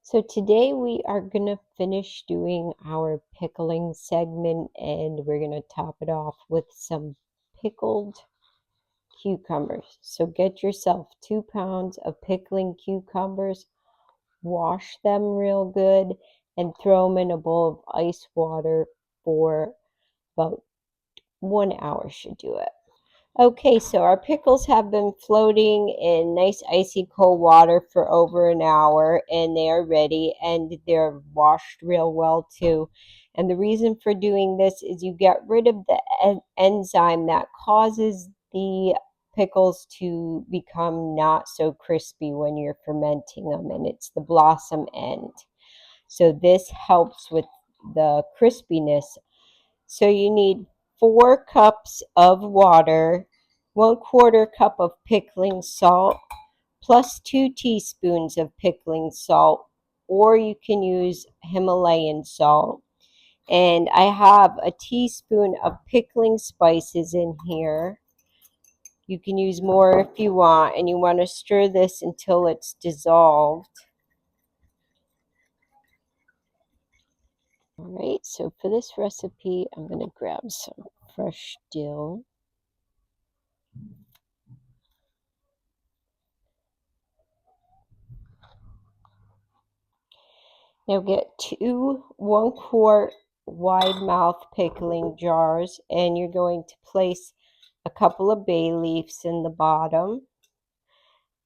So today we are going to finish doing our pickling segment and we're going to top it off with some pickled cucumbers. So get yourself 2 pounds of pickling cucumbers, wash them real good, and throw them in a bowl of ice water for about 1 hour should do it. Okay, so our pickles have been floating in nice icy cold water for over an hour and they are ready and they're washed real well too. And the reason for doing this is you get rid of the enzyme that causes the pickles to become not so crispy when you're fermenting them, and it's the blossom end. So this helps with the crispiness. So you need 4 cups of water, 1/4 cup of pickling salt, plus 2 teaspoons of pickling salt, or you can use Himalayan salt. And I have a teaspoon of pickling spices in here. You can use more if you want, and you want to stir this until it's dissolved. All right, so for this recipe, I'm going to grab some fresh dill. Now get 2 1-quart wide mouth pickling jars, and you're going to place a couple of bay leaves in the bottom.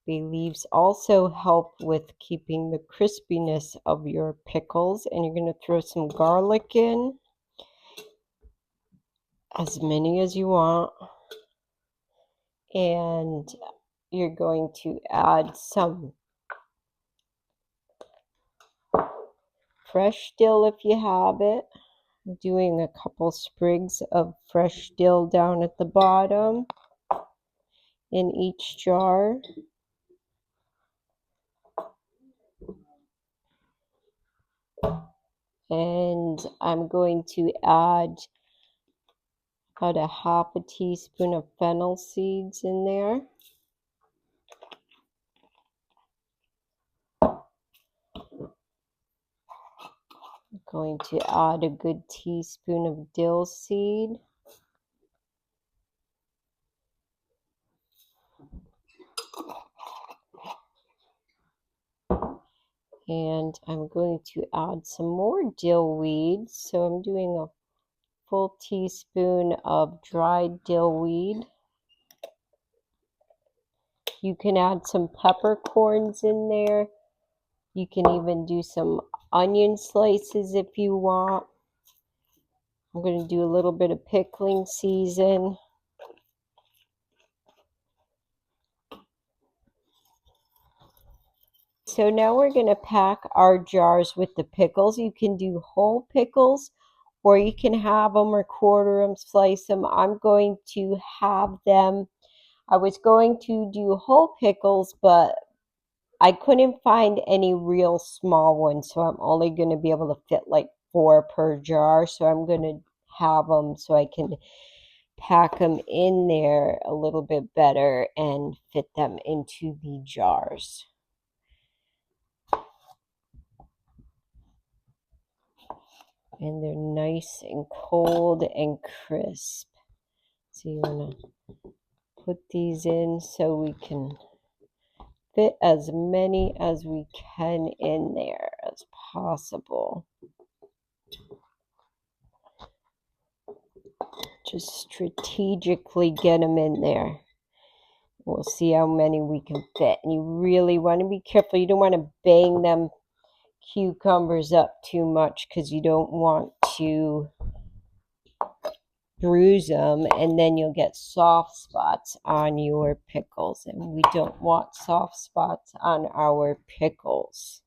Bay leaves also help with keeping the crispiness of your pickles, and you're going to throw some garlic in, as many as you want, and you're going to add some fresh dill if you have it. I'm doing a couple sprigs of fresh dill down at the bottom in each jar. And I'm going to add about a half a teaspoon of fennel seeds in there. I'm going to add a good teaspoon of dill seed. And I'm going to add some more dill weed. So I'm doing a full teaspoon of dried dill weed. You can add some peppercorns in there. You can even do some onion slices if you want. I'm going to do a little bit of pickling season. So now we're going to pack our jars with the pickles. You can do whole pickles, or you can have them or quarter them, slice them. I'm going to have them. I was going to do whole pickles, but I couldn't find any real small ones, so I'm only going to be able to fit like 4 per jar. So I'm going to have them so I can pack them in there a little bit better and fit them into the jars. And they're nice and cold and crisp. So you want to put these in so we can fit as many as we can in there as possible. Just strategically get them in there. We'll see how many we can fit. And you really want to be careful. You don't want to bang them cucumbers up too much because you don't want to bruise them, and then you'll get soft spots on your pickles, and we don't want soft spots on our pickles.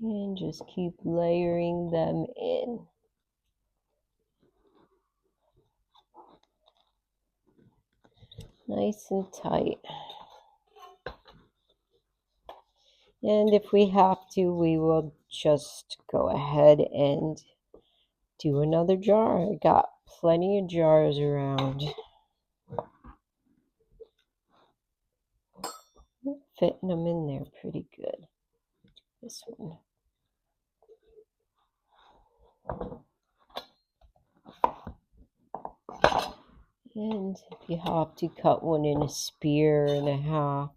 And just keep layering them in. Nice and tight. And if we have to, we will just go ahead and do another jar. I got plenty of jars around. fitting them in there pretty good. This one. And if you have to, cut one in a spear and a half.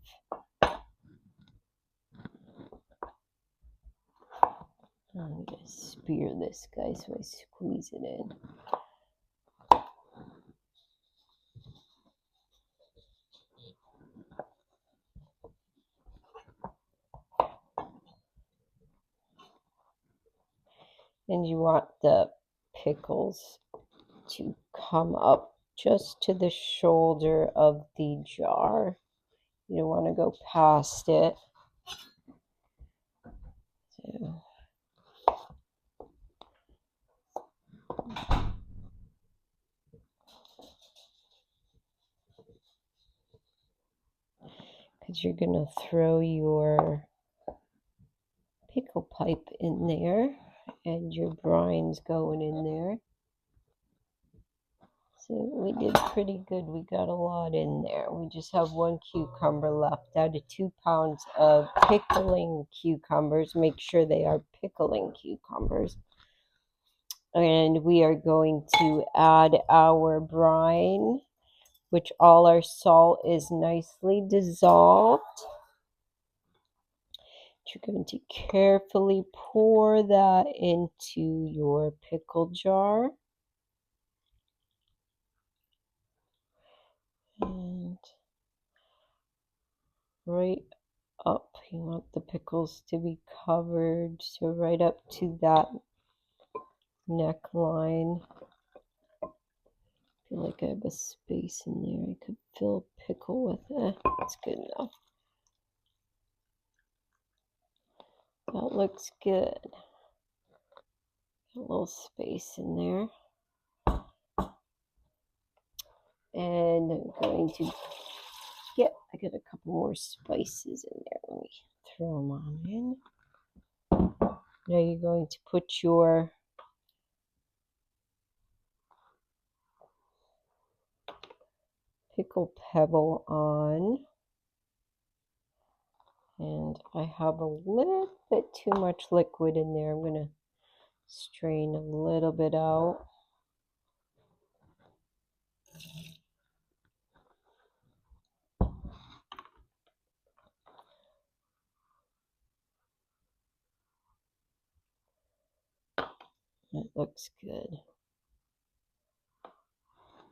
I'm going to spear this guy so I squeeze it in. And you want the pickles to come up just to the shoulder of the jar. You don't want to go past it. So, because you're going to throw your pickle pipe in there and your brine's going in there. So we did pretty good. We got a lot in there. We just have 1 cucumber left out of 2 pounds of pickling cucumbers. Make sure they are pickling cucumbers. And we are going to add our brine, which all our salt is nicely dissolved. You're going to carefully pour that into your pickle jar. And right up, you want the pickles to be covered, so right up to that neckline. I feel like I have a space in there. I could fill a pickle with it. That's good enough. That looks good. A little space in there. And I'm going to I got a couple more spices in there. Let me throw them on in. Now you're going to put your pickle pebble on. And I have a little bit too much liquid in there. I'm going to strain a little bit out. That looks good.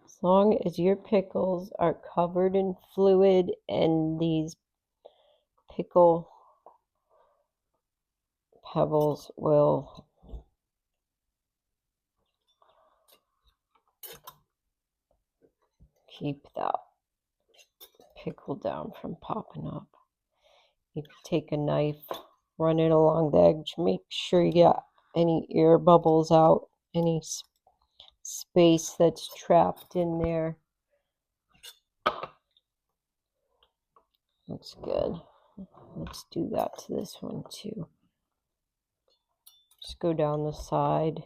As long as your pickles are covered in fluid and these pickle pebbles will keep that pickle down from popping up. You can take a knife, run it along the edge, make sure you get any air bubbles out, any space that's trapped in there. Looks good. Let's do that to this one too. Just go down the side.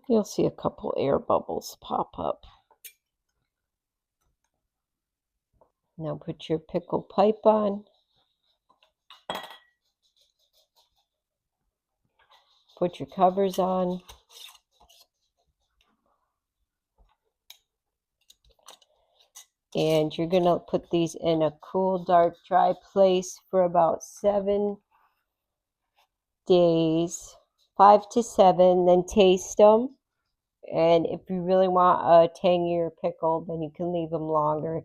You'll see a couple air bubbles pop up. Now put your pickle pipe on. Put your covers on. And you're going to put these in a cool, dark, dry place for about 7 days, 5 to 7, then taste them. And if you really want a tangier pickle, then you can leave them longer.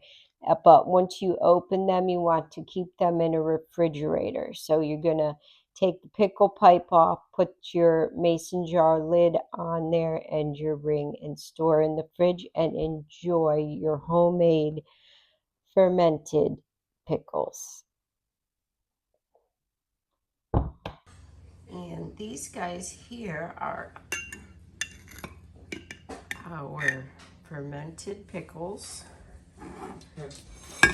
But once you open them, you want to keep them in a refrigerator. So you're going to take the pickle pipe off, put your mason jar lid on there and your ring, and store in the fridge and enjoy your homemade fermented pickles. And these guys here are our fermented pickles.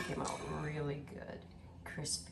Came out really good, crispy.